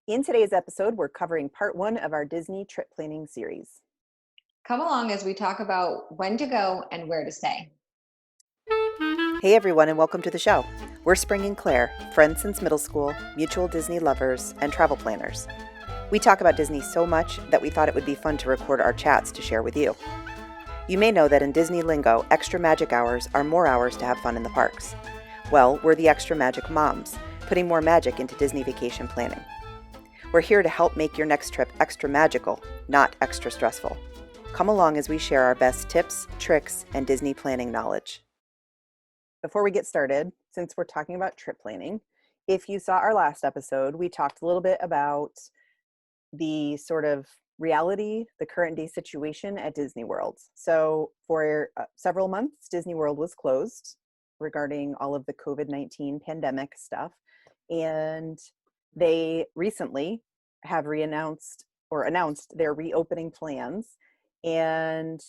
In today's episode, we're covering part one of our Disney Trip Planning Series. Come along as we talk about when to go and where to stay. Hey everyone, and welcome to the show. We're Spring and Claire, friends since middle school, mutual Disney lovers, and travel planners. We talk about Disney so much that we thought it would be fun to record our chats to share with you. You may know that in Disney lingo, extra magic hours are more hours to have fun in the parks. Well, we're the extra magic moms, putting more magic into Disney vacation planning. We're here to help make your next trip extra magical, not extra stressful. Come along as we share our best tips, tricks, and Disney planning knowledge. Before we get started, since we're talking about trip planning, if you saw our last episode, we talked a little bit about the sort of reality, the current day situation at Disney World. So for several months, Disney World was closed regarding all of the COVID-19 pandemic stuff. And they recently have announced their reopening plans, and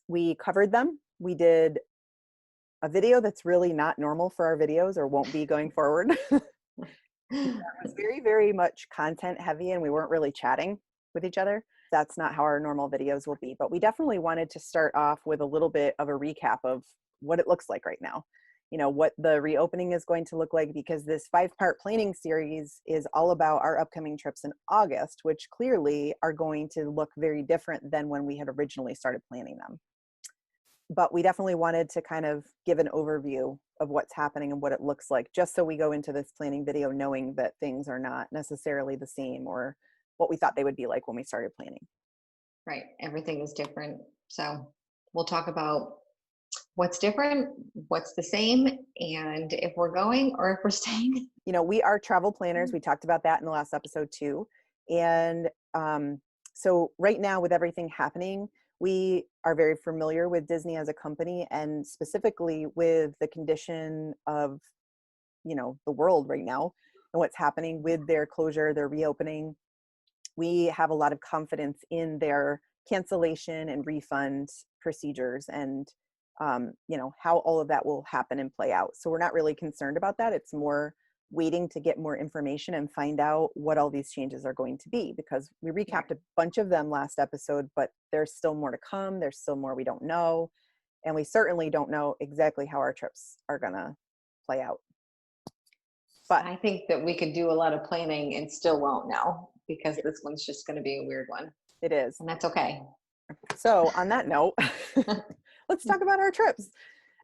we covered them. We did a video that's really not normal for our videos, or won't be going forward. It was very, very much content heavy, and we weren't really chatting with each other. That's not how our normal videos will be, but we definitely wanted to start off with a little bit of a recap of what it looks like right now. You know, what the reopening is going to look like, because this 5-part planning series is all about our upcoming trips in August, which clearly are going to look very different than when we had originally started planning them. But we definitely wanted to kind of give an overview of what's happening and what it looks like, just so we go into this planning video knowing that things are not necessarily the same or what we thought they would be like when we started planning. Right. Everything is different. So we'll talk about what's different, what's the same, and if we're going or if we're staying. You know, we are travel planners. We talked about that in the last episode too. And so right now, with everything happening, we are very familiar with Disney as a company, and specifically with the condition of, you know, the world right now and what's happening with their closure, their reopening. We have a lot of confidence in their cancellation and refund procedures, and you know, how all of that will happen and play out. So we're not really concerned about that. It's more waiting to get more information and find out what all these changes are going to be, because we recapped a bunch of them last episode, but there's still more to come. There's still more we don't know, and we certainly don't know exactly how our trips are gonna play out. But I think that we could do a lot of planning and still won't know, because this one's just going to be a weird one. it is. And that's okay. So on that note, let's talk about our trips.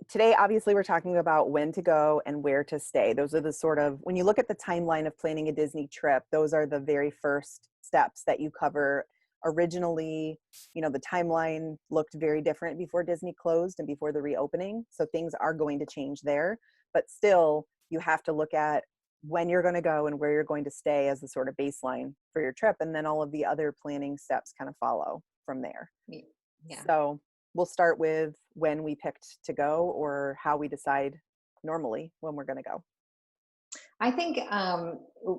Today, obviously, we're talking about when to go and where to stay. Those are the sort of, when you look at the timeline of planning a Disney trip, those are the very first steps that you cover. Originally, you know, the timeline looked very different before Disney closed and before the reopening. So things are going to change there, but still you have to look at when you're going to go and where you're going to stay as the sort of baseline for your trip. And then all of the other planning steps kind of follow from there. Yeah. So we'll start with when we picked to go, or how we decide normally when we're going to go. I think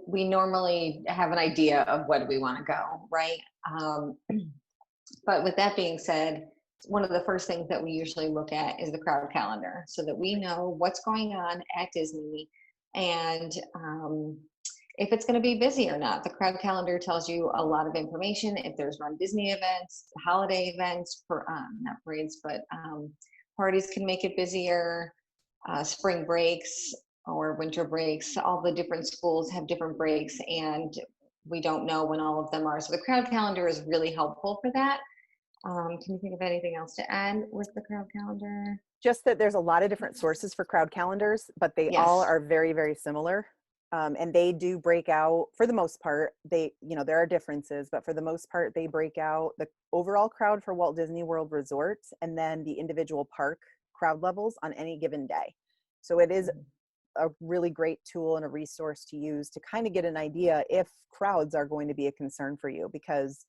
we normally have an idea of when we want to go, right? Um, but with that being said, one of the first things that we usually look at is the crowd calendar, so that we know what's going on at Disney, and if it's going to be busy or not. The crowd calendar tells you a lot of information. If there's Run Disney events, holiday events, for not parades, but parties can make it busier. Spring breaks or winter breaks, all the different schools have different breaks, and we don't know when all of them are. So the crowd calendar is really helpful for that. Can you think of anything else to add with the crowd calendar? Just that there's a lot of different sources for crowd calendars, but they all Yes. are very, very similar. And they do break out, for the most part, you know, there are differences, but for the most part, they break out the overall crowd for Walt Disney World resorts and then the individual park crowd levels on any given day. So it is a really great tool and a resource to use to kind of get an idea if crowds are going to be a concern for you, because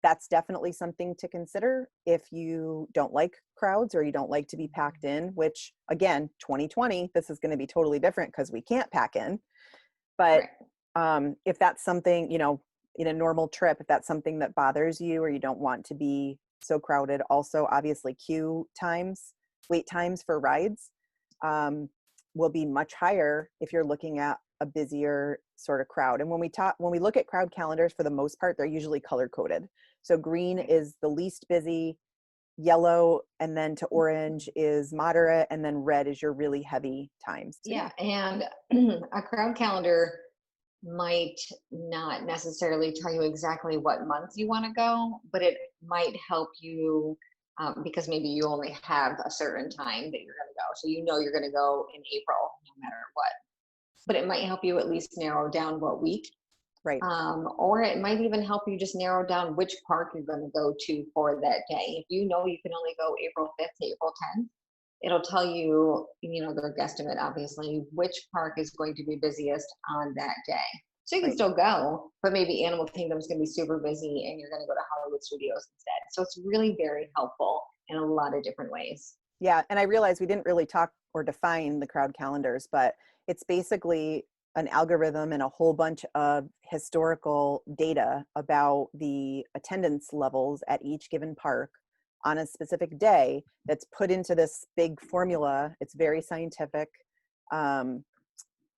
that's definitely something to consider if you don't like crowds or you don't like to be packed in, which again, 2020, this is going to be totally different because we can't pack in. But Right. if that's something, you know, in a normal trip, if that's something that bothers you or you don't want to be so crowded, also obviously wait times for rides will be much higher if you're looking at a busier sort of crowd. And when we look at crowd calendars, for the most part, they're usually color coded. So green Right. is the least busy, yellow and then to orange is moderate, and then red is your really heavy times to Yeah, go. and a crowd calendar might not necessarily tell you exactly what month you want to go, but it might help you because maybe you only have a certain time that you're going to go. So you know you're going to go in April no matter what. But it might help you at least narrow down what week. Right, Or it might even help you just narrow down which park you're going to go to for that day. If you know you can only go April 5th to April 10th, it'll tell you, the guesstimate, obviously, which park is going to be busiest on that day. So you can right. still go, but maybe Animal Kingdom is going to be super busy and you're going to go to Hollywood Studios instead. So it's really very helpful in a lot of different ways. Yeah, and I realized we didn't really talk or define the crowd calendars, but it's basically an algorithm and a whole bunch of historical data about the attendance levels at each given park on a specific day that's put into this big formula. It's very scientific, um,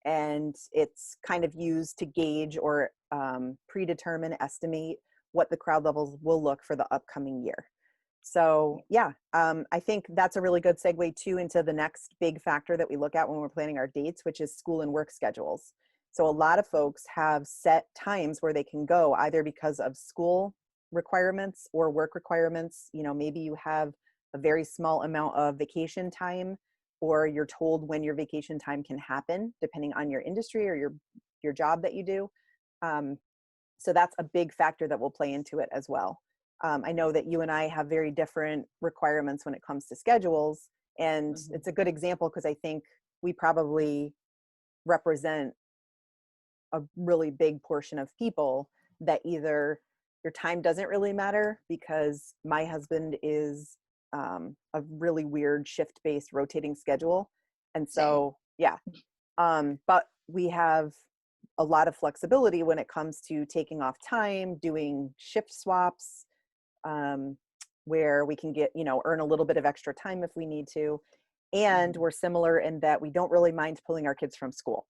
and it's kind of used to gauge or predetermine, estimate what the crowd levels will look for the upcoming year. So yeah, I think that's a really good segue too into the next big factor that we look at when we're planning our dates, which is school and work schedules. So a lot of folks have set times where they can go either because of school requirements or work requirements. Maybe you have a very small amount of vacation time, or you're told when your vacation time can happen, depending on your industry or your job that you do. Um, so that's a big factor that will play into it as well. I know that you and I have very different requirements when it comes to schedules, and Mhm. it's a good example because I think we probably represent a really big portion of people that either your time doesn't really matter because my husband is a really weird shift-based rotating schedule, and Same. so yeah, but we have a lot of flexibility when it comes to taking off time, doing shift swaps, um, where we can earn a little bit of extra time if we need to. And Mhm. we're similar in that we don't really mind pulling our kids from school,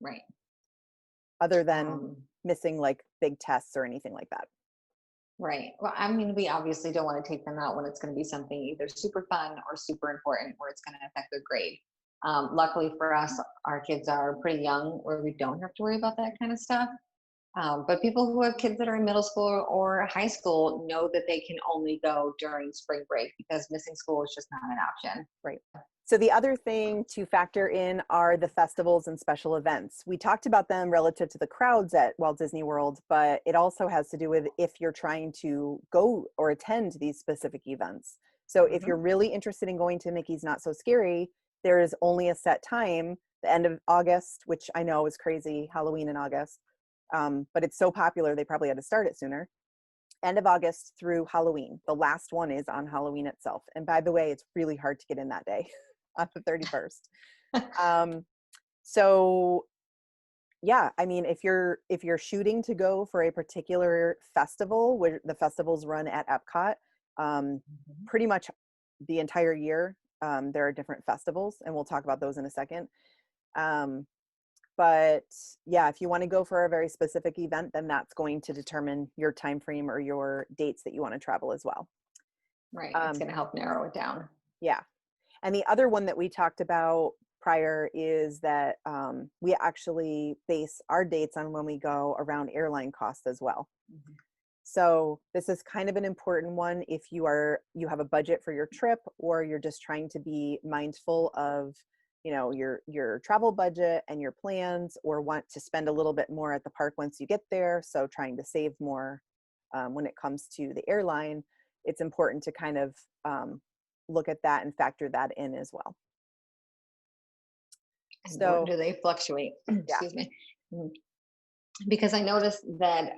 Right. other than Um, missing like big tests or anything like that. Right. Well, I mean, we obviously don't want to take them out when it's going to be something either super fun or super important where it's going to affect their grade. Luckily for us, our kids are pretty young where we don't have to worry about that kind of stuff. But people who have kids that are in middle school or high school know that they can only go during spring break because missing school is just not an option. Right. So the other thing to factor in are the festivals and special events. We talked about them relative to the crowds at Walt Disney World, but it also has to do with if you're trying to go or attend these specific events. So if you're Hmm. really interested in going to Mickey's Not So Scary, there is only a set time, the end of August, which I know is crazy, Halloween in August. But it's so popular, they probably had to start it sooner. End of August through Halloween. The last one is on Halloween itself. And by the way, it's really hard to get in that day on the 31st. Um, so yeah, I mean, if you're shooting to go for a particular festival, where the festivals run at Epcot, um, pretty much the entire year, there are different festivals, and we'll talk about those in a second. Um, but yeah, if you want to go for a very specific event, then that's going to determine your time frame or your dates that you want to travel as well. Right. It's Um, going to help narrow it down. yeah. And the other one that we talked about prior is that we actually base our dates on when we go around airline costs as well. Mhm. So this is kind of an important one if you have a budget for your trip, or you're just trying to be mindful of your travel budget and your plans, or want to spend a little bit more at the park once you get there, so trying to save more when it comes to the airline. It's important to kind of look at that and factor that in as well. And boy, So do they fluctuate. yeah. Excuse me. Mm. Because I noticed that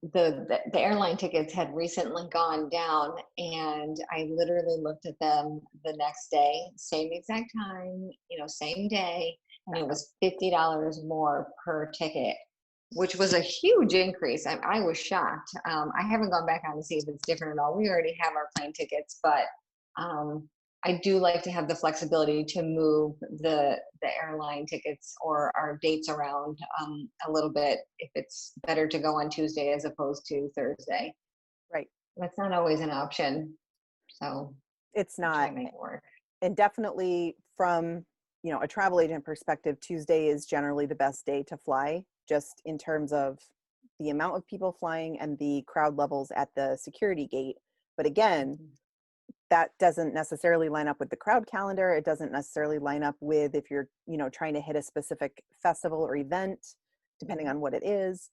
the airline tickets had recently gone down, and I literally looked at them the next day, same exact time, same day, and it was $50 more per ticket, which was a huge increase. I was shocked. I haven't gone back on to see if it's different at all. We already have our plane tickets, but um, I do like to have the flexibility to move the airline tickets or our dates around a little bit if it's better to go on Tuesday as opposed to Thursday. Right. That's not always an option, so It's I try not. to make it work. And definitely from, a travel agent perspective, Tuesday is generally the best day to fly, just in terms of the amount of people flying and the crowd levels at the security gate. But again, Mhm. that doesn't necessarily line up with the crowd calendar. It doesn't necessarily line up with if you're, trying to hit a specific festival or event, depending Mhm. on what it is.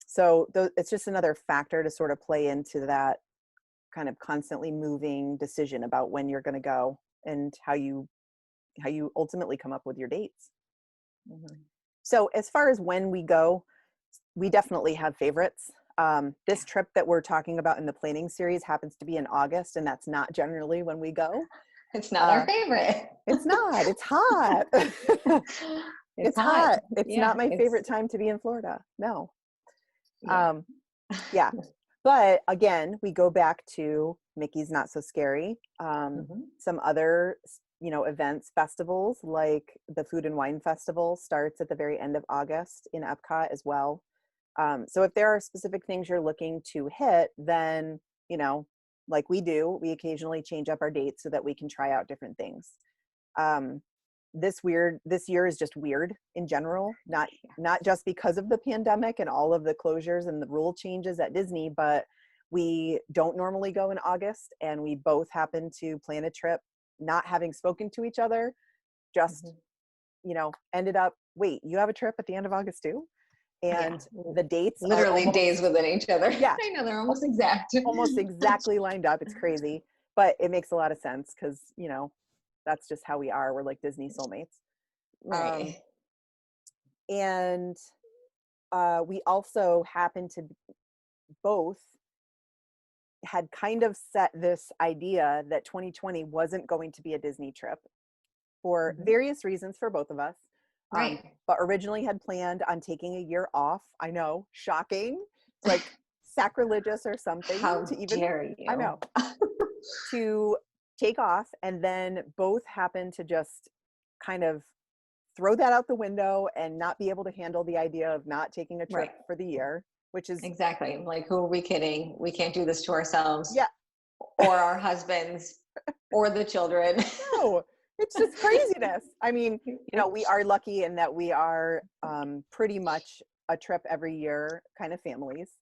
So it's just another factor to sort of play into that kind of constantly moving decision about when you're going to go and how you ultimately come up with your dates. Mhm. So as far as when we go, we definitely have favorites. This trip that we're talking about in the planning series happens to be in August, and that's not generally when we go. It's not our Uh, favorite. it's not. It's hot. It's It's hot. hot. It's Yeah, not my favorite it's time to be in Florida. No. yeah. Um, yeah. But again, we go back to Mickey's Not So Scary. Mhm. Some other, events, festivals like the Food and Wine Festival starts at the very end of August in Epcot as well. So if there are specific things you're looking to hit, then, like we do, we occasionally change up our dates so that we can try out different things. Um, this year is just weird in general, not just because of the pandemic and all of the closures and the rule changes at Disney, but we don't normally go in August, and we both happen to plan a trip not having spoken to each other, just, Mhm. ended up, wait, you have a trip at the end of August too? Yeah. And the dates are Literally days almost, within each other. yeah, I know they're almost exact. almost exactly lined up. It's crazy, but it makes a lot of sense because, that's just how we are. We're like Disney soulmates. Um, Right. and we also happen to both had kind of set this idea that 2020 wasn't going to be a Disney trip for Mhm. various reasons for both of us. Right. But originally had planned on taking a year off. I know, shocking. It's like sacrilegious or something to How even, dare I you? know, to take off, and then both happen to just kind of throw that out the window and not be able to handle the idea of not taking a trip Right. for the year, which is, Exactly. Like, who are we kidding? We can't do this to ourselves yeah, or our husbands or the children. no, it's just craziness. I mean, we are lucky in that we are pretty much a trip every year kind of families,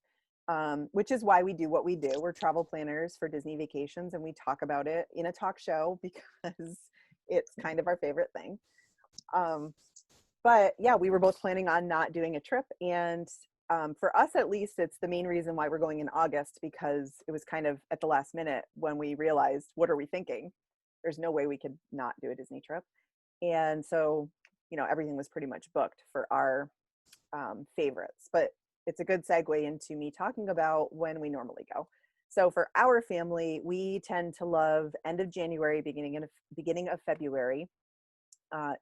which is why we do what we do. We're travel planners for Disney Vacations, and we talk about it in a talk show because it's kind of our favorite thing. Um, but yeah, we were both planning on not doing a trip. And for us, at least, it's the main reason why we're going in August, because it was kind of at the last minute when we realized, what are we thinking? There's no way we could not do a Disney trip. And so, everything was pretty much booked for our favorites. But it's a good segue into me talking about when we normally go. So for our family, we tend to love end of January, beginning of February,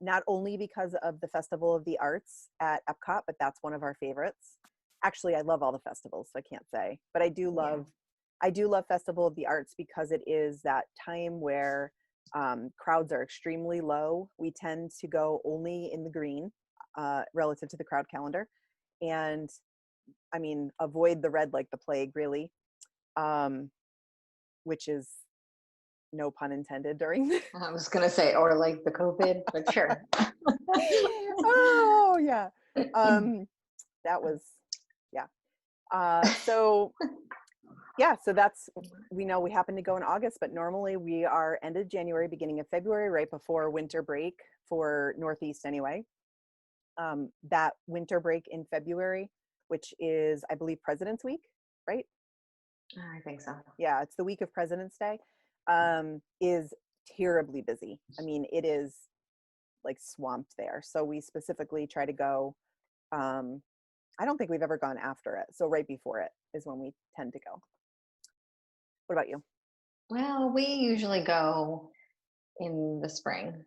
not only because of the Festival of the Arts at Epcot, but that's one of our favorites. Actually, I love all the festivals, so I can't say, but Yeah. I do love Festival of the Arts because it is that time where crowds are extremely low. We tend to go only in the green relative to the crowd calendar, and I mean, avoid the red like the plague, really, um, which is no pun intended during the I was going to say, or like the COVID, but sure. oh yeah. Um, that was, yeah. So yeah, so that's, we know we happen to go in August, but normally we are end of January, beginning of February, right before winter break for Northeast anyway. That winter break in February, which is, I believe, President's Week, right? I think so. Yeah, it's the week of President's Day, is terribly busy. I mean, it is like swamped there. So we specifically try to go. I don't think we've ever gone after it. So right before it is when we tend to go. What about you? Well, we usually go in the spring.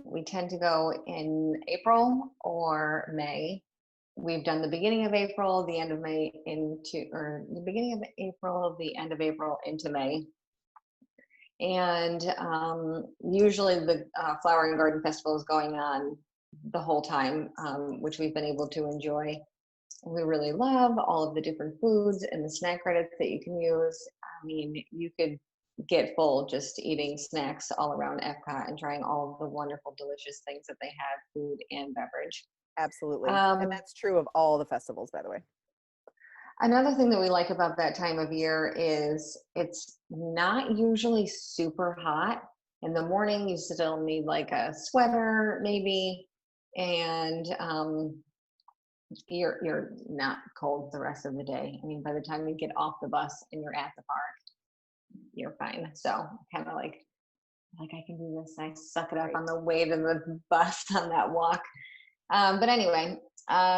We tend to go in April or May. We've done the beginning of April, the end of May into, or the beginning of April, the end of April into May. And usually the Flower and Garden Festival is going on the whole time, which we've been able to enjoy. We really love all of the different foods and the snack credits that you can use. I mean, you could get full just eating snacks all around Epcot and trying all of the wonderful, delicious things that they have, food and beverage. Absolutely. And Um, that's true of all the festivals, by the way. Another thing that we like about that time of year is it's not usually super hot. In the morning, you still need like a sweater, maybe, and you're not cold the rest of the day. I mean, by the time you get off the bus and you're at the park, you're fine. So kind of like I can do this. I suck it up Right. on the way to the bus on that walk. But anyway,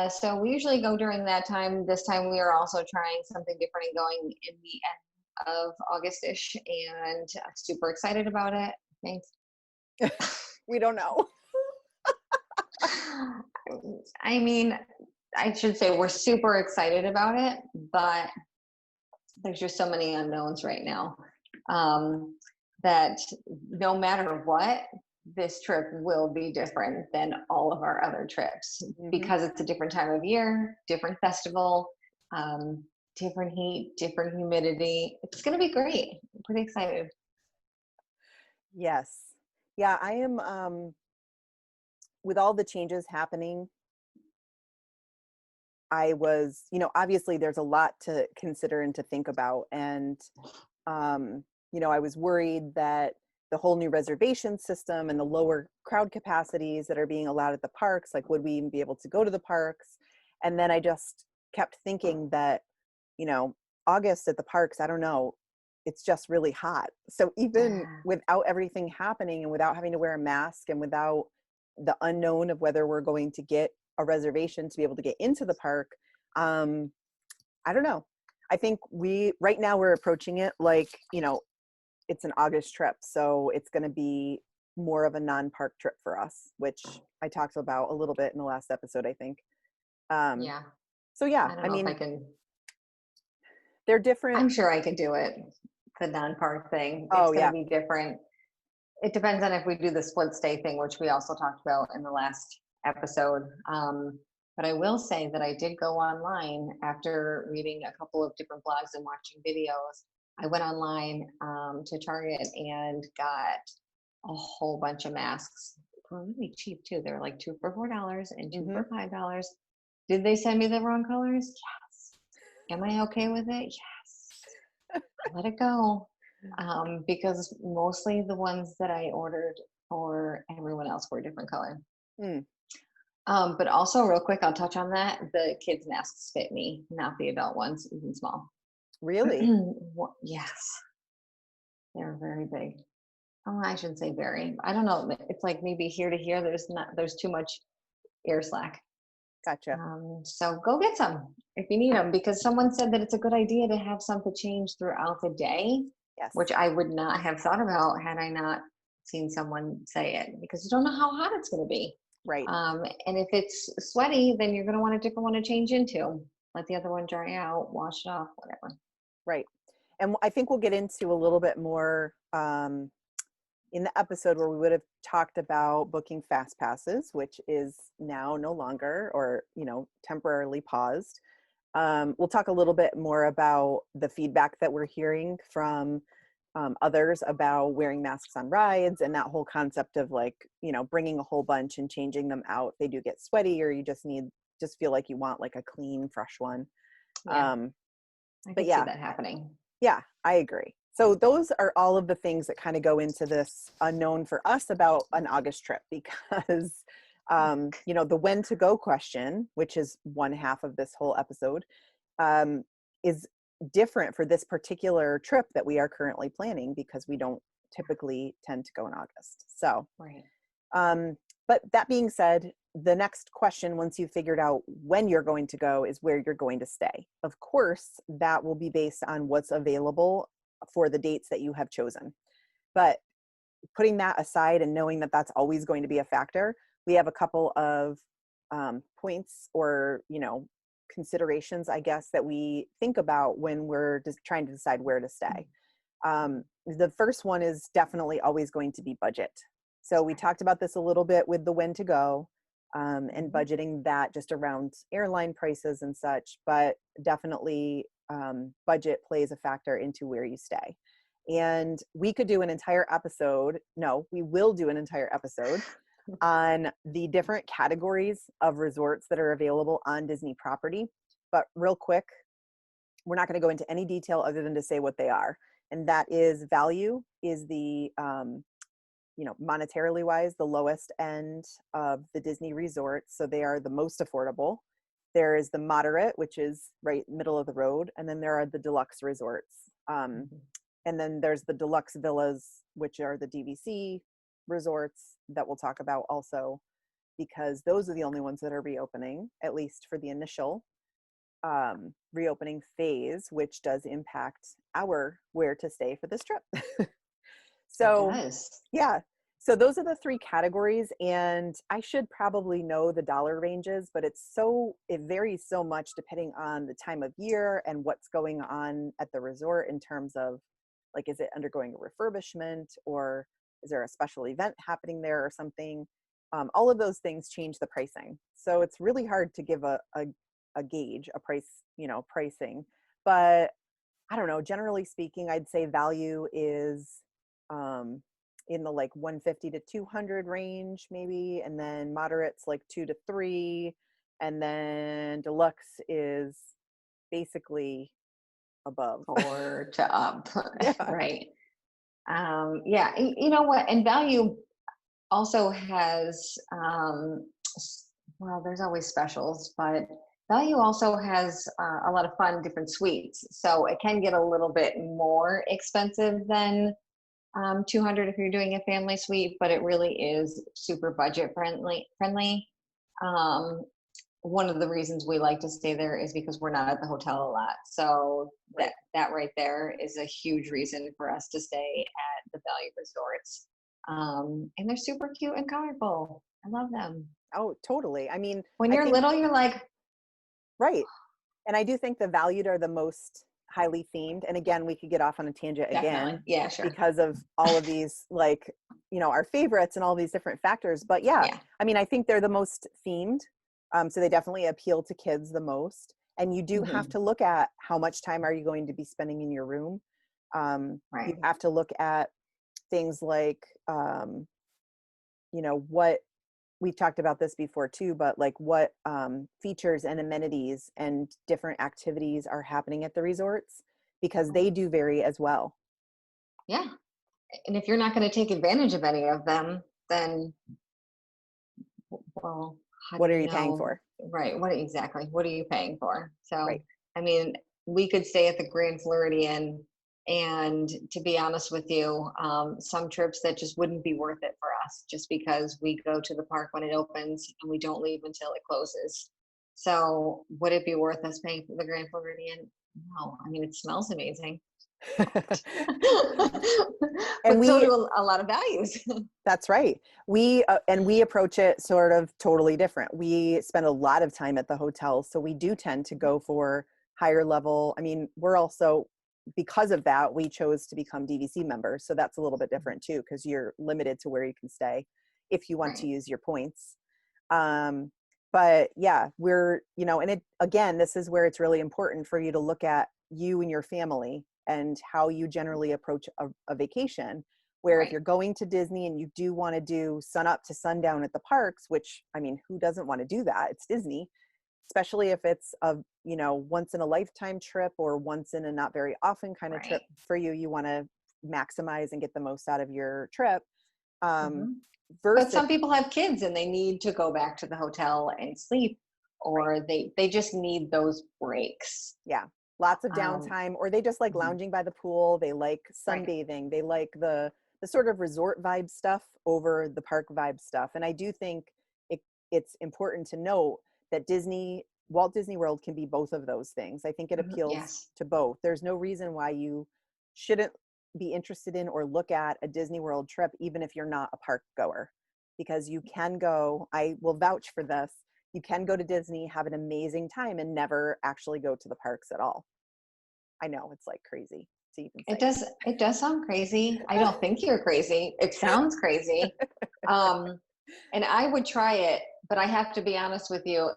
so we usually go during that time. This time we are also trying something different and going in the end of August-ish, and super excited about it. Thanks. We don't know. I mean, I should say we're super excited about it, but there's just so many unknowns right now, that no matter what, this trip will be different than all of our other trips Mhm. because it's a different time of year, different festival, um, different heat, different humidity. It's going to be great. I'm pretty excited. Yes. Yeah, I am with all the changes happening, I was, obviously there's a lot to consider and to think about. And, I was worried that the whole new reservation system and the lower crowd capacities that are being allowed at the parks, like, would we even be able to go to the parks? And then I just kept thinking that, you know, August at the parks, I don't know, it's just really hot. So even Yeah. without everything happening and without having to wear a mask and without the unknown of whether we're going to get a reservation to be able to get into the park, um, I don't know. I think right now we're approaching it like, it's an August trip. So it's going to be more of a non-park trip for us, which I talked about a little bit in the last episode, I think. Um, Yeah. so yeah, I don't I know if I mean, can. they're different. I'm sure I could do it. The non-park thing. It's Oh going to yeah. be different. It depends on if we do the split stay thing, which we also talked about in the last episode. But I will say that I did go online after reading a couple of different blogs and watching videos. I went online to Target and got a whole bunch of masks for really cheap too. They're like two for $4 and two Hmm. for $5. Did they send me the wrong colors? Yes. Am I okay with it? Yes. I let it go, because mostly the ones that I ordered for everyone else were a different color. Hmm. But also, real quick, I'll touch on that. The kids' masks fit me, not the adult ones, even small. Really? Yes, they're very big. Oh, I shouldn't say very. I don't know. It's like maybe here to here. There's too much air slack. Gotcha. So go get some if you need them, because someone said that it's a good idea to have some to change throughout the day, which Yes. I would not have thought about had I not seen someone say it, because you don't know how hot it's going to be. Right. And if it's sweaty, then you're going to want a different one to change into. Let the other one dry out, wash it off, whatever. Right. And I think we'll get into a little bit more in the episode where we would have talked about booking fast passes, which is now no longer, or, temporarily paused. We'll talk a little bit more about the feedback that we're hearing from others about wearing masks on rides and that whole concept of, like, bringing a whole bunch and changing them out. They do get sweaty, or you just feel like you want like a clean, fresh one. Yeah, Um, I but could see yeah, that happening. yeah, I agree. So those are all of the things that kind of go into this unknown for us about an August trip, because the when to go question, which is one half of this whole episode, um, is different for this particular trip that we are currently planning, because we don't typically tend to go in August. So Right. um, but that being said, the next question, once you've figured out when you're going to go, is where you're going to stay. Of course, that will be based on what's available for the dates that you have chosen. But putting that aside and knowing that that's always going to be a factor, we have a couple of points, or, considerations, I guess, that we think about when we're just trying to decide where to stay. The first one is definitely always going to be budget. So we talked about this a little bit with the when to go, and Mhm. budgeting that just around airline prices and such, but definitely budget plays a factor into where you stay. And we could do an entire episode. No, we will do an entire episode on the different categories of resorts that are available on Disney property. But real quick, we're not going to go into any detail other than to say what they are. And that is value is the, monetarily wise, the lowest end of the Disney resorts. So they are the most affordable. There is the moderate, which is right middle of the road. And then there are the deluxe resorts. Mhm. And then there's the deluxe villas, which are the DVC resorts that we'll talk about also, because those are the only ones that are reopening, at least for the initial reopening phase, which does impact our where to stay for this trip. It So, does. yeah. So those are the three categories, and I should probably know the dollar ranges, but it varies so much depending on the time of year and what's going on at the resort in terms of, like, is it undergoing a refurbishment, or is there a special event happening there or something? All of those things change the pricing. So it's really hard to give a gauge, a price, pricing. But I don't know, generally speaking, I'd say value is um, in the like 150 to 200 range, maybe. And then moderate's like 2 to 3. And then deluxe is basically above. Or to up, Yeah. right? Yeah, you know what? And value also has, well, there's always specials, but value also has a lot of fun different suites. So it can get a little bit more expensive than 200 if you're doing a family suite, but it really is super budget friendly. Um, One of the reasons we like to stay there is because we're not at the hotel a lot. So Right. that right there is a huge reason for us to stay at the value resorts. And they're super cute and colorful. I love them. Oh, totally. I mean, When I you're think, little, you're like, right. And I do think the valued are the most highly themed. And again, we could get off on a tangent definitely, again yeah, sure, because of all of these, like, our favorites and all these different factors. But yeah, yeah, I mean, I think they're the most themed. So they definitely appeal to kids the most. And you do have hmm, to look at how much time are you going to be spending in your room. You right, have to look at things like, what we've talked about this before too, but like what features and amenities and different activities are happening at the resorts, because right, they do vary as well. yeah. And if you're not going to take advantage of any of them, then well, how do What are you you paying know? for? Right. What exactly? What are you paying for? Right. So, I mean, we could stay at the Grand Floridian, and to be honest with you, some trips that just wouldn't be worth it for us, just because we go to the park when it opens and we don't leave until it closes. So, would it be worth us paying for the Grand Floridian? No. I mean, it smells amazing, And but so we do a lot of values. That's right. We approach it sort of totally different. We spend a lot of time at the hotel, so we do tend to go for higher level. I mean, we're also, because of that, we chose to become DVC members, so that's a little bit different too, because you're limited to where you can stay if you want to Right. use your points. Um, but yeah, and it again, this is where it's really important for you to look at you and your family and how you generally approach a vacation, where if Right. you're going to Disney and you do want to do sun up to sundown at the parks, which, I mean, who doesn't want to do that? It's Disney, especially if it's a, once in a lifetime trip or once in a not very often kind of trip Right. for you. You want to maximize and get the most out of your trip. Um, Hmm. But versus, some people have kids and they need to go back to the hotel and sleep, right. or they just need those breaks. Yeah. Lots of Um, downtime, or they just like mhm, lounging by the pool. They like right. sunbathing. They like the sort of resort vibe stuff over the park vibe stuff. And I do think it it's important to note that Walt Disney World can be both of those things. I think it Mhm, appeals yes. to both. There's no reason why you shouldn't be interested in or look at a Disney World trip, even if you're not a park goer, because you can go, I will vouch for this, you can go to Disney, have an amazing time, and never actually go to the parks at all. I know, it's like crazy. So you can It say, does, it does sound crazy. I don't think you're crazy. It sounds crazy. Um, and I would try it, but I have to be honest with you.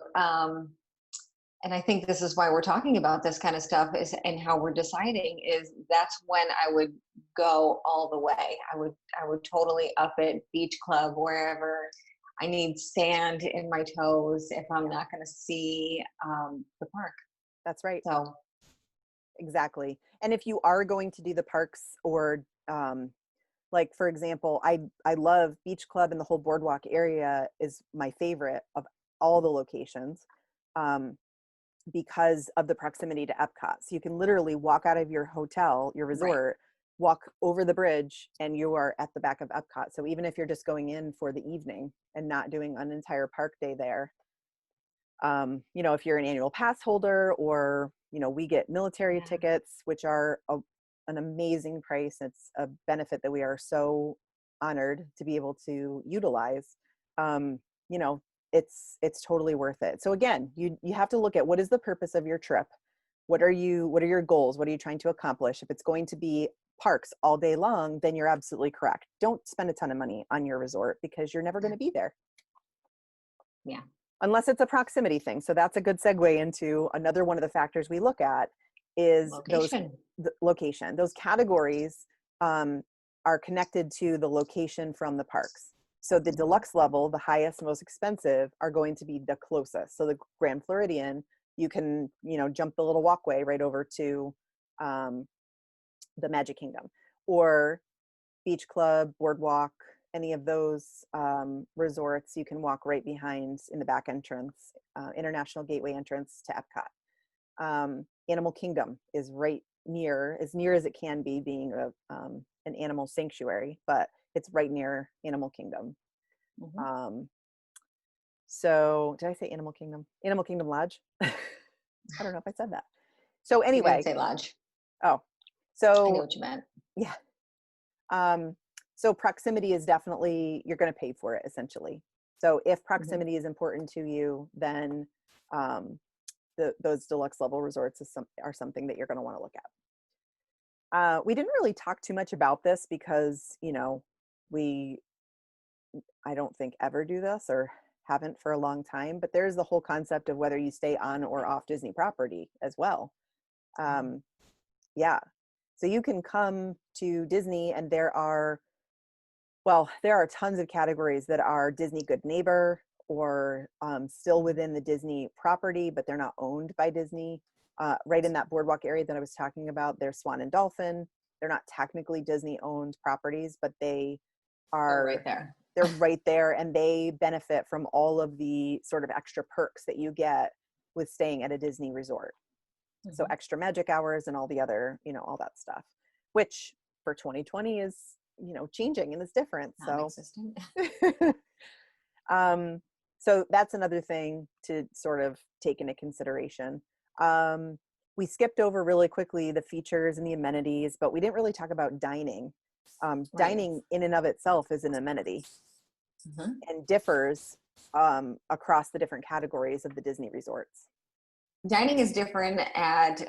And I think this is why we're talking about this kind of stuff is, and how we're deciding is that's when I would go all the way. I would totally up it, beach club, wherever. I need sand in my toes if I'm not going to see the park. that's right. So Exactly. And if you are going to do the parks or like for example, I love Beach Club and the whole boardwalk area is my favorite of all the locations. Because of the proximity to Epcot. So you can literally walk out of your hotel, your right. resort, walk over the bridge, and you are at the back of Epcot. So even if you're just going in for the evening and not doing an entire park day there, if you're an annual pass holder or, we get military Yeah. tickets, which are an amazing price. It's a benefit that we are so honored to be able to utilize. Um, you know, it's totally worth it. So again, you have to look at what is the purpose of your trip. What are your goals? What are you trying to accomplish? If it's going to be parks all day long, then you're absolutely correct. Don't spend a ton of money on your resort because you're never going to be there. Yeah. Unless it's a proximity thing. So that's a good segue into another one of the factors we look at is Location. the location. Those categories are connected to the location from the parks. So the deluxe level, the highest, most expensive, are going to be the closest. So the Grand Floridian, you can, jump the little walkway right over to the Magic Kingdom, or Beach Club, Boardwalk, any of those resorts, you can walk right behind in the back entrance, International Gateway entrance to Epcot. Animal Kingdom is right near as it can be, being an animal sanctuary, but it's right near Animal Kingdom. Mm-hmm. So did I say Animal Kingdom? Animal Kingdom Lodge? I don't know if I said that. So You didn't anyway, say lodge. oh, I knew so what you meant. yeah. So proximity is definitely, you're going to pay for it essentially. So if Mm-hmm. proximity is important to you, then those deluxe level resorts are something that you're going to want to look at. We didn't really talk too much about this because, I don't think ever do this or haven't for a long time, but there's the whole concept of whether you stay on or off Disney property as well. Yeah. So you can come to Disney and there are tons of categories that are Disney Good Neighbor or still within the Disney property, but they're not owned by Disney. Right in that boardwalk area that I was talking about, there's Swan and Dolphin. They're not technically Disney owned properties, but They're right there. they're right there and they benefit from all of the sort of extra perks that you get with staying at a Disney resort. Mm-hmm. So extra magic hours and all the other, all that stuff, which for 2020 is, changing and is different. Non-existent. So that's another thing to sort of take into consideration. We skipped over really quickly the features and the amenities, but we didn't really talk about dining. Right. Dining in and of itself is an amenity Mm-hmm. and differs across the different categories of the Disney resorts. Dining is different at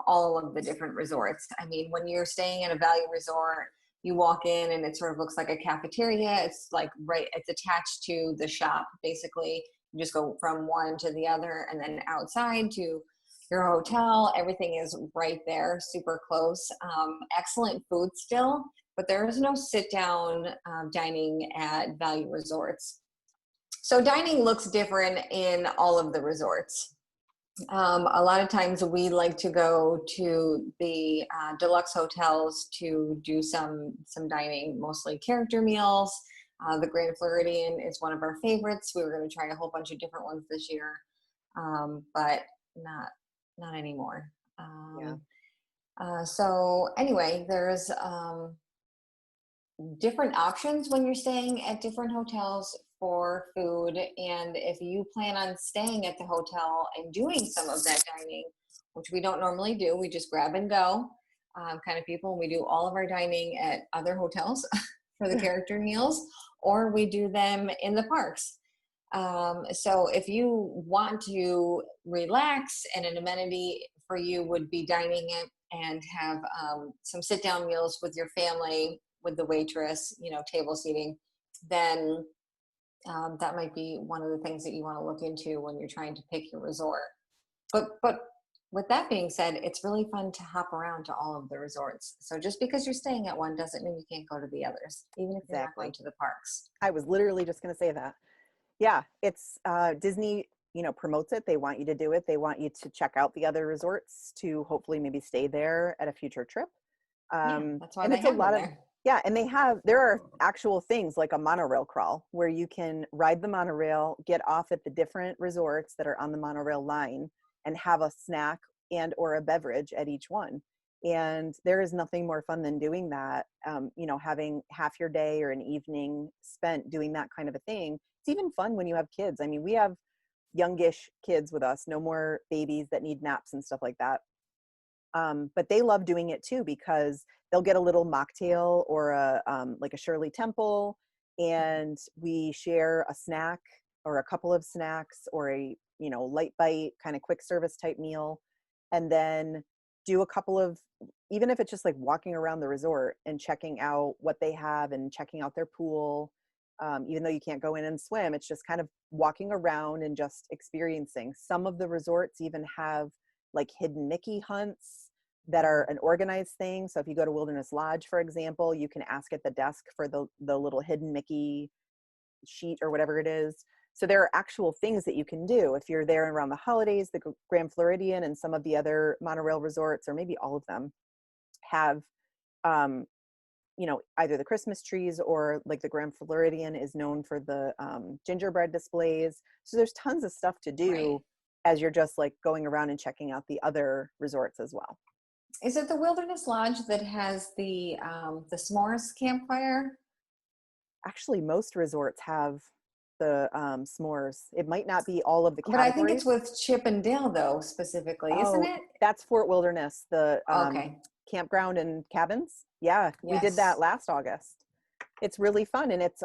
all of the different resorts. I mean, when you're staying at a value resort, you walk in and it sort of looks like a cafeteria. It's like it's attached to the shop, basically. You just go from one to the other and then outside to your hotel. Everything is right there, super close. Excellent food still, but there is no sit down dining at value resorts. So dining looks different in all of the resorts. A lot of times we like to go to the deluxe hotels to do some dining, mostly character meals. The Grand Floridian is one of our favorites. We were going to try a whole bunch of different ones this year, but not anymore. So anyway, there's different options when you're staying at different hotels for food. And if you plan on staying at the hotel and doing some of that dining, which we don't normally do, we just grab and go kind of people. We do all of our dining at other hotels for the character meals, or we do them in the parks. So if you want to relax and an amenity for you would be dining it and have some sit down meals with your family, with the waitress, table seating, then that might be one of the things that you want to look into when you're trying to pick your resort. But with that being said, it's really fun to hop around to all of the resorts. So just because you're staying at one doesn't mean you can't go to the others, even if you're not Exactly. going to the parks. I was literally just going to say that. Yeah, it's Disney, promotes it. They want you to do it. They want you to check out the other resorts to hopefully maybe stay there at a future trip. Yeah, that's why And they it's a have them lot of, there. yeah, and there are actual things like a monorail crawl where you can ride the monorail, get off at the different resorts that are on the monorail line and have a snack and or a beverage at each one. And there is nothing more fun than doing that. Having half your day or an evening spent doing that kind of a thing. It's even fun when you have kids. I mean, we have youngish kids with us, no more babies that need naps and stuff like that. But they love doing it too because they'll get a little mocktail or like a Shirley Temple, and we share a snack or a couple of snacks or a light bite kind of quick service type meal, and then do a couple of, even if it's just like walking around the resort and checking out what they have and checking out their pool. Even though you can't go in and swim, it's just kind of walking around and just experiencing. Some of the resorts even have like hidden Mickey hunts that are an organized thing. So if you go to Wilderness Lodge, for example, you can ask at the desk for the little hidden Mickey sheet or whatever it is. So there are actual things that you can do if you're there around the holidays. The Grand Floridian and some of the other monorail resorts, or maybe all of them, have either the Christmas trees, or like the Grand Floridian is known for the gingerbread displays. So there's tons of stuff to Right. do as you're just like going around and checking out the other resorts as well. Is it the Wilderness Lodge that has the s'mores campfire? Actually, most resorts have the s'mores. It might not be all of the But I think it's categories. with Chip and Dale though, specifically, isn't Oh, it? that's Fort Wilderness, the Okay. campground and cabins. Yeah, we did that Yes. last August. It's really fun, and That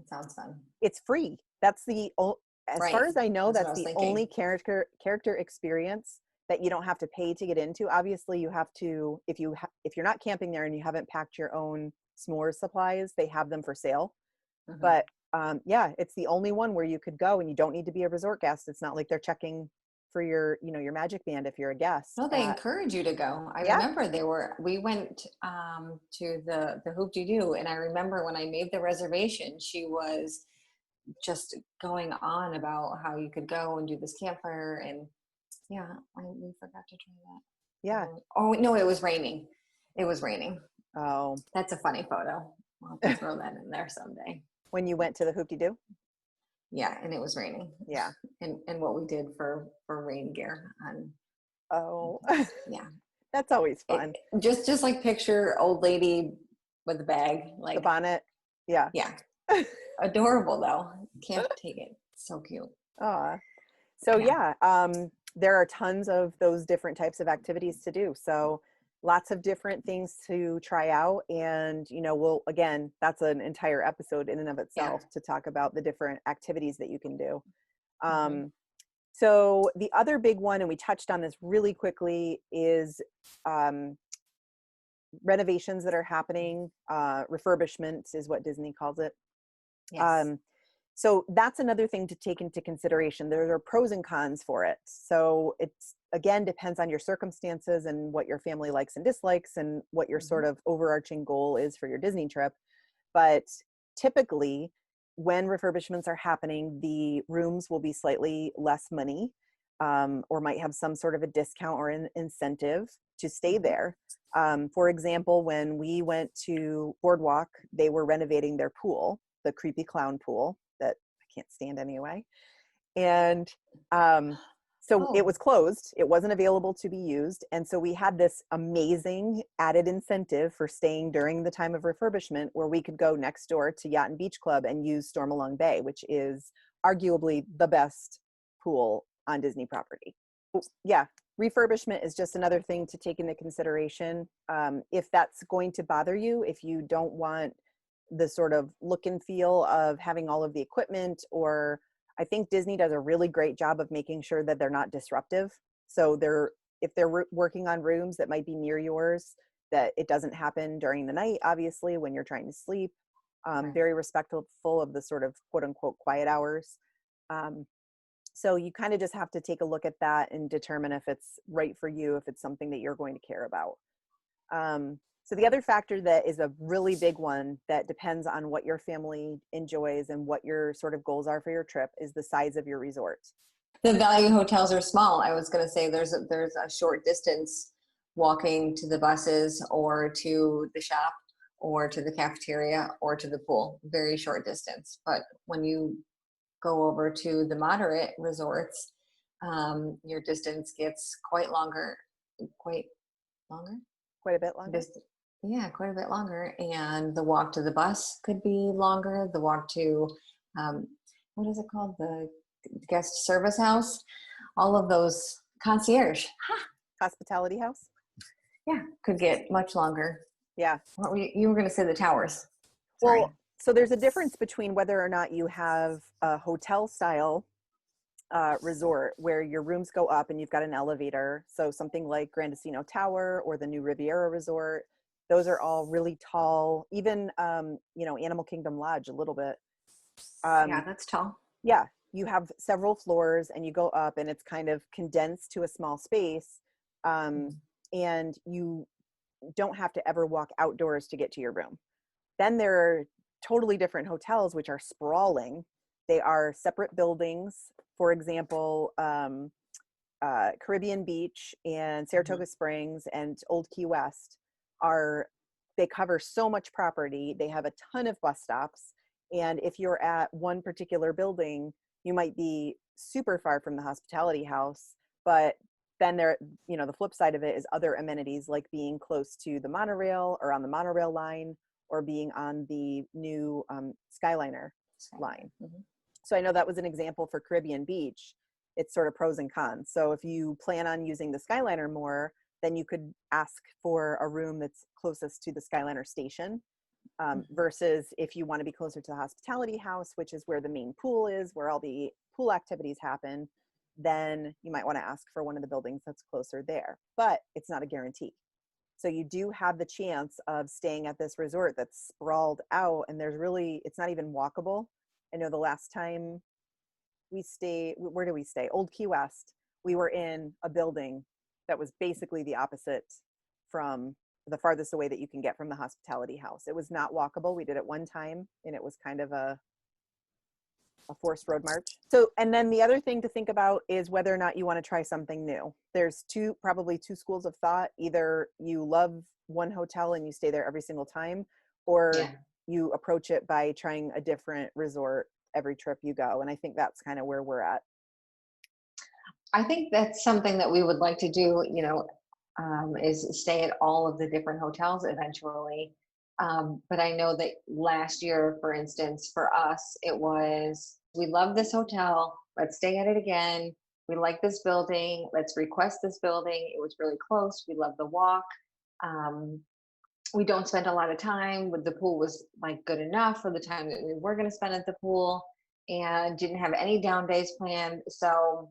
sounds fun. it's free. That's as far Right. as I know, That's what I that's was the only thinking. character experience that you don't have to pay to get into. Obviously, you have to, if you're not camping there and you haven't packed your own s'mores supplies, they have them for sale. Hmm. But yeah, it's the only one where you could go and you don't need to be a resort guest. It's not like they're checking for your magic band if you're a guest No, they encourage you to go. I yeah. remember we went to the Hoop-de-Doo, and I remember when I made the reservation, she was just going on about how you could go and do this campfire, and yeah, we forgot to try that. Yeah. Oh no, it was raining. It was raining. Oh, That's a funny photo. I'll have to throw that in there someday. when you went to the Hoop-de-Doo? Yeah, and it was raining. Yeah. And what we did for rain gear on. Oh, Yeah, that's always it fun. just like picture old lady with a bag, The like, bonnet. Yeah. yeah, adorable though. Can't take it. So cute. Aw. So Yeah. yeah, there are tons of those different types of activities to do. So lots of different things to try out. And, again, that's an entire episode in and of Yeah. itself to talk about the different activities that you can do. Hmm. So the other big one, and we touched on this really quickly, is um, renovations that are happening. Refurbishment is what Disney calls it. Yes. Um, so that's another thing to take into consideration. There are pros and cons for it. So it's, again, depends on your circumstances and what your family likes and dislikes and what your Hmm. sort of overarching goal is for your Disney trip. But typically, when refurbishments are happening, the rooms will be slightly less money, or might have some sort of a discount or an incentive to stay Hmm. there. For example, when we went to Boardwalk, they were renovating their pool, the creepy clown pool that I can't stand anyway. And so it was Oh, closed. It wasn't available to be used. And so we had this amazing added incentive for staying during the time of refurbishment, where we could go next door to Yacht and Beach Club and use Stormalong Bay, which is arguably the best pool on Disney property. Yeah, refurbishment is just another thing to take into consideration. If that's going to bother you, if you don't want the sort of look and feel of having all of the equipment, or I think Disney does a really great job of making sure that they're not disruptive. So they're if they're working on rooms that might be near yours, that it doesn't happen during the night, obviously, when you're trying to sleep. Right. Very respectful of the sort of quote unquote quiet hours. So you kind of just have to take a look at that and determine if it's right for you, if it's something that you're going to care about. So the other factor that is a really big one that depends on what your family enjoys and what your sort of goals are for your trip is the size of your resort. The value hotels are small. I was going to say there's a short distance walking to the buses or to the shop or to the cafeteria or to the pool. Very short distance. But when you go over to the moderate resorts, your distance gets quite longer. Quite longer? Quite a bit longer? Yeah, quite a bit longer. And the walk to the bus could be longer. The walk to, what is it called? The guest service house. All of those concierge. Hospitality house? Yeah, could get much longer. Yeah. You were going to say the towers. Sorry. Well, so there's a difference between whether or not you have a hotel style resort where your rooms go up and you've got an elevator. So something like Grandisino Tower or the new Riviera Resort, those are all really tall. Even, Animal Kingdom Lodge a little bit. Yeah, that's tall. Yeah, you have several floors and you go up and it's kind of condensed to a small space. And you don't have to ever walk outdoors to get to your room. Then there are totally different hotels, which are sprawling. They are separate buildings. For example, Caribbean Beach and Saratoga Springs and Old Key West they cover so much property. They have a ton of bus stops. And if you're at one particular building, you might be super far from the hospitality house, but then the flip side of it is other amenities like being close to the monorail or on the monorail line or being on the new Skyliner line. So I know that was an example for Caribbean Beach. It's sort of pros and cons. So if you plan on using the Skyliner more, then you could ask for a room that's closest to the Skyliner station. Versus if you want to be closer to the hospitality house, which is where the main pool is, where all the pool activities happen, then you might want to ask for one of the buildings that's closer there. But it's not a guarantee. So you do have the chance of staying at this resort that's sprawled out and it's not even walkable. I know the last time we stayed, where did we stay? Old Key West. We were in a building that was basically the opposite from the farthest away that you can get from the hospitality house. It was not walkable. We did it one time and it was kind of a forced road march. So, and then the other thing to think about is whether or not you want to try something new. There's probably two schools of thought. Either you love one hotel and you stay there every single time, or you approach it by trying a different resort every trip you go. And I think that's kind of where we're at. I think that's something that we would like to do, is stay at all of the different hotels eventually. But I know that last year, for instance, for us, it was, we love this hotel, let's stay at it again. We like this building, let's request this building. It was really close. We love the walk. We don't spend a lot of time with the pool was like good enough for the time that we were going to spend at the pool and didn't have any down days planned. So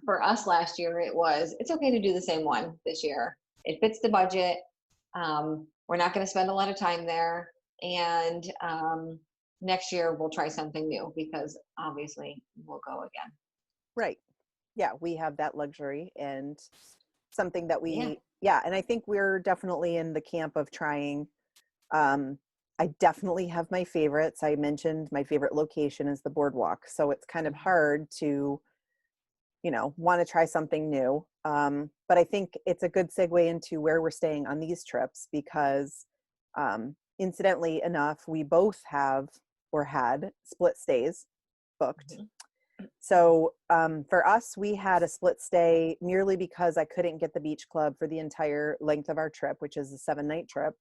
for us last year, it's okay to do the same one this year. It fits the budget. We're not going to spend a lot of time there. And next year we'll try something new because obviously we'll go again. Right. Yeah, we have that luxury and something that and I think we're definitely in the camp of trying. I definitely have my favorites. I mentioned my favorite location is the boardwalk. So it's kind of hard to, want to try something new. But I think it's a good segue into where we're staying on these trips because incidentally enough, we both have or had split stays booked. So for us, we had a split stay merely because I couldn't get the beach club for the entire length of our trip, which is a 7-night trip.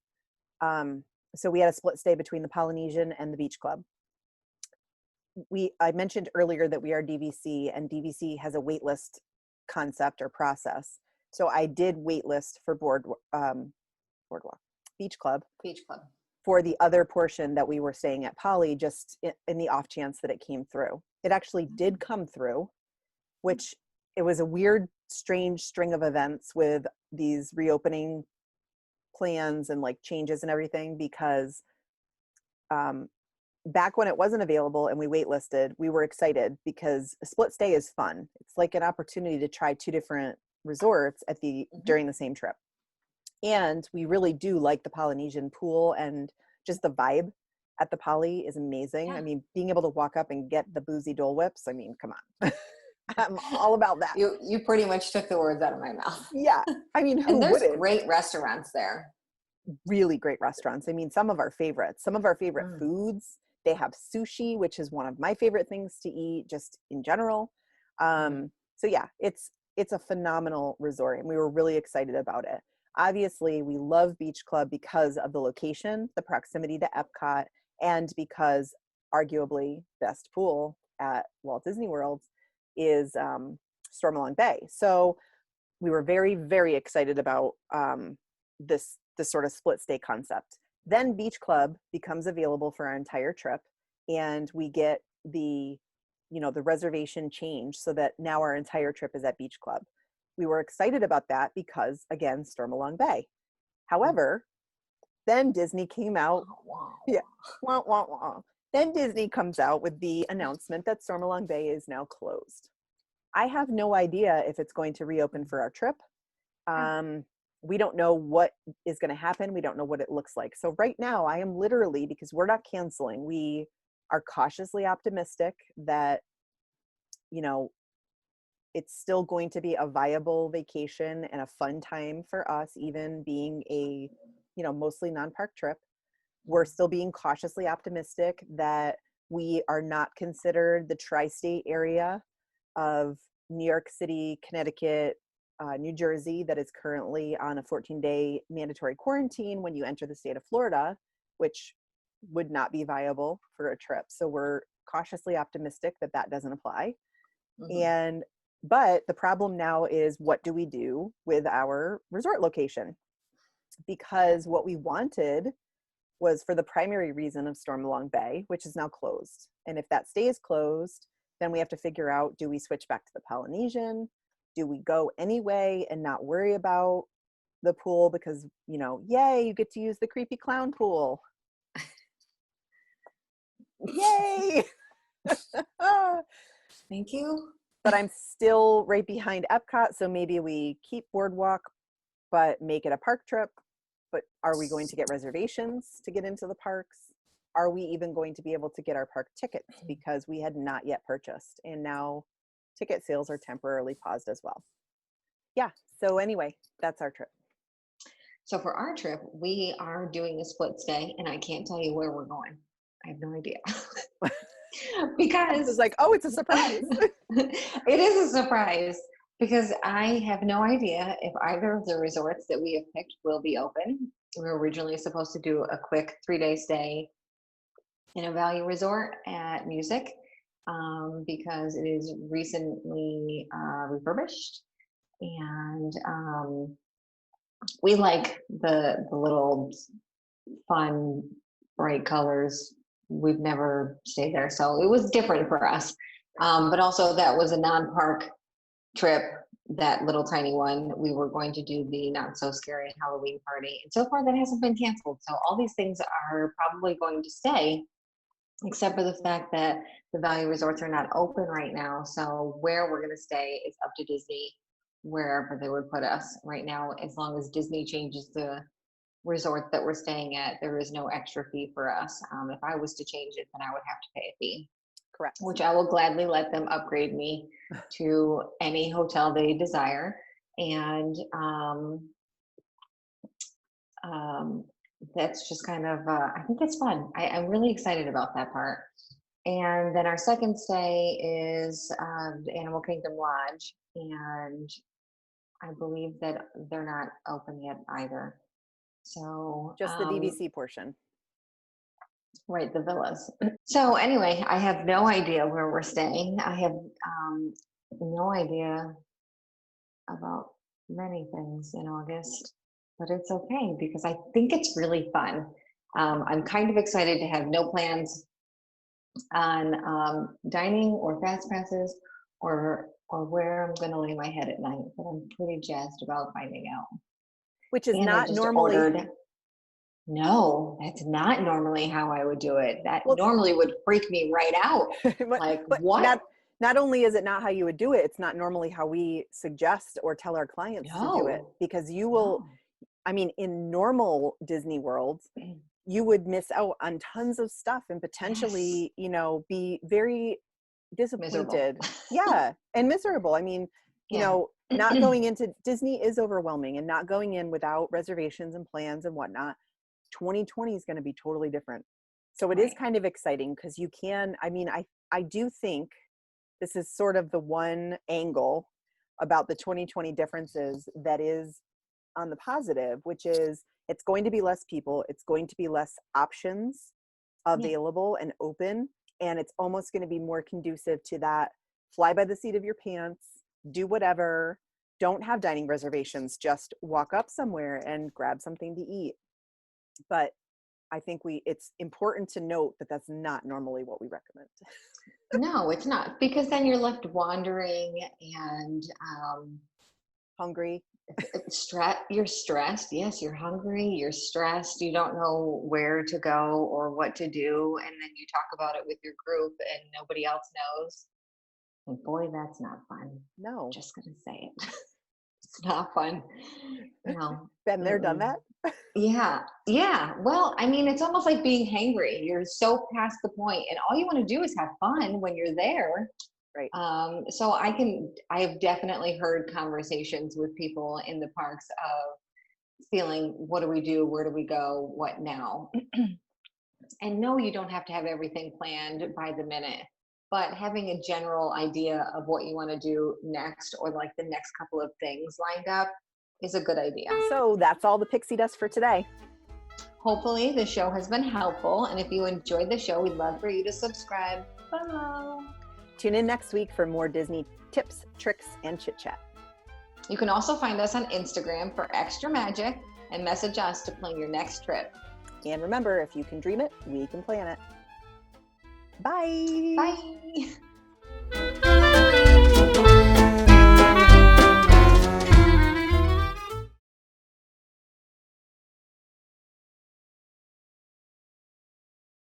So we had a split stay between the Polynesian and the beach club. I mentioned earlier that we are DVC and DVC has a waitlist concept or process. So I did waitlist for boardwalk, beach club for the other portion that we were staying at Poly, just in the off chance that it came through. It actually did come through, which it was a weird strange string of events with these reopening plans and like changes and everything, because back when it wasn't available and we waitlisted, we were excited because a split stay is fun. It's like an opportunity to try two different resorts at the during the same trip. And we really do like the Polynesian pool, and just the vibe at the Poly is amazing. Yeah. I mean, being able to walk up and get the boozy Dole Whips, I mean, come on. I'm all about that. You pretty much took the words out of my mouth. Yeah. I mean, who And there's wouldn't? great restaurants there. Really great restaurants. I mean, some of our favorites, some of our favorite foods. They have sushi, which is one of my favorite things to eat just in general. So yeah, it's a phenomenal resort, and we were really excited about it. Obviously, we love Beach Club because of the location, the proximity to Epcot, and because arguably best pool at Walt Disney World is Stormalong Bay. So we were very, very excited about this sort of split stay concept. Then Beach Club becomes available for our entire trip, and we get the reservation change so that now our entire trip is at Beach Club. We were excited about that because, again, Stormalong Bay. However, then Disney came out. Yeah. Wah, wah, wah. Then Disney comes out with the announcement that Stormalong Bay is now closed. I have no idea if it's going to reopen for our trip. We don't know what is going to happen. We don't know what it looks like. So right now I am literally, because we're not canceling, we are cautiously optimistic that, it's still going to be a viable vacation and a fun time for us, even being a, mostly non-park trip. We're still being cautiously optimistic that we are not considered the tri-state area of New York City, Connecticut, New Jersey, that is currently on a 14-day mandatory quarantine when you enter the state of Florida, which would not be viable for a trip. So we're cautiously optimistic that that doesn't apply. But the problem now is, what do we do with our resort location? Because what we wanted was for the primary reason of Stormalong Bay, which is now closed. And if that stays closed, then we have to figure out, do we switch back to the Polynesian? Do we go anyway and not worry about the pool because, yay, you get to use the creepy clown pool. Yay! Thank you. But I'm still right behind Epcot, so maybe we keep Boardwalk, but make it a park trip. But are we going to get reservations to get into the parks? Are we even going to be able to get our park tickets? Because we had not yet purchased, and now ticket sales are temporarily paused as well. Yeah, so anyway, that's our trip. So for our trip, we are doing a split stay, and I can't tell you where we're going. I have no idea. Because it's like, oh, it's a surprise. It is a surprise, because I have no idea if either of the resorts that we have picked will be open. We were originally supposed to do a quick 3-day stay in a value resort at Music, because it is recently refurbished, and we like the little fun bright colors. We've never stayed there, so it was different for us. But also, that was a non-park trip, that little tiny one. We were going to do the not so scary Halloween party, and so far that hasn't been canceled. So all these things are probably going to stay, except for the fact that the value resorts are not open right now. So where we're going to stay is up to Disney, wherever they would put us right now. As long as Disney changes the resort that we're staying at, there is no extra fee for us. If I was to change it, then I would have to pay a fee. Correct. Which I will gladly let them upgrade me to any hotel they desire. And that's just kind of, I think it's fun. I'm really excited about that part. And then our second stay is the Animal Kingdom Lodge. And I believe that they're not open yet either. So just the DVC portion. Right, the villas. So anyway, I have no idea where we're staying. I have no idea about many things in August, but it's okay because I think it's really fun. I'm kind of excited to have no plans on dining or fast passes or or where I'm going to lay my head at night, but I'm pretty jazzed about finding out. Which is And I not just normally, ordered. No, that's not normally how I would do it. That well, normally would freak me right out. Like, but what? not only is it not how you would do it, it's not normally how we suggest or tell our clients to do it, No, because you will, no. I mean, in normal Disney worlds, you would miss out on tons of stuff and Yes, potentially, be very miserable. disappointed. Yeah. And miserable. I mean, Yeah. not going into Disney is overwhelming, and not going in without reservations and plans and whatnot. 2020 is going to be totally different. So it is Right. kind of exciting because you can, I do think this is sort of the one angle about the 2020 differences that is on the positive, which is it's going to be less people, it's going to be less options Yeah. available and open, and it's almost going to be more conducive to that fly by the seat of your pants, do whatever, don't have dining reservations, just walk up somewhere and grab something to eat. But I think it's important to note that that's not normally what we recommend. No, it's not, because then you're left wandering and Hungry. you're stressed. Yes, you're hungry, you're stressed, you don't know where to go or what to do. And then you talk about it with your group and nobody else knows. And boy, that's not fun. No. Just gonna say it. It's not fun. No. Been there, done Mm-mm. that. Yeah, yeah. Well, I mean, it's almost like being hangry. You're so past the point, and all you want to do is have fun when you're there. Right. So I have definitely heard conversations with people in the parks of feeling, what do we do? Where do we go? What now? And no, you don't have to have everything planned by the minute, but having a general idea of what you want to do next, or like the next couple of things lined up, is a good idea. So that's all the pixie dust for today. Hopefully the show has been helpful, and if you enjoyed the show, we'd love for you to subscribe below. Tune in next week for more Disney tips, tricks, and chit chat. You can also find us on Instagram for extra magic and message us to plan your next trip. And remember, if you can dream it, we can plan it. Bye. Bye.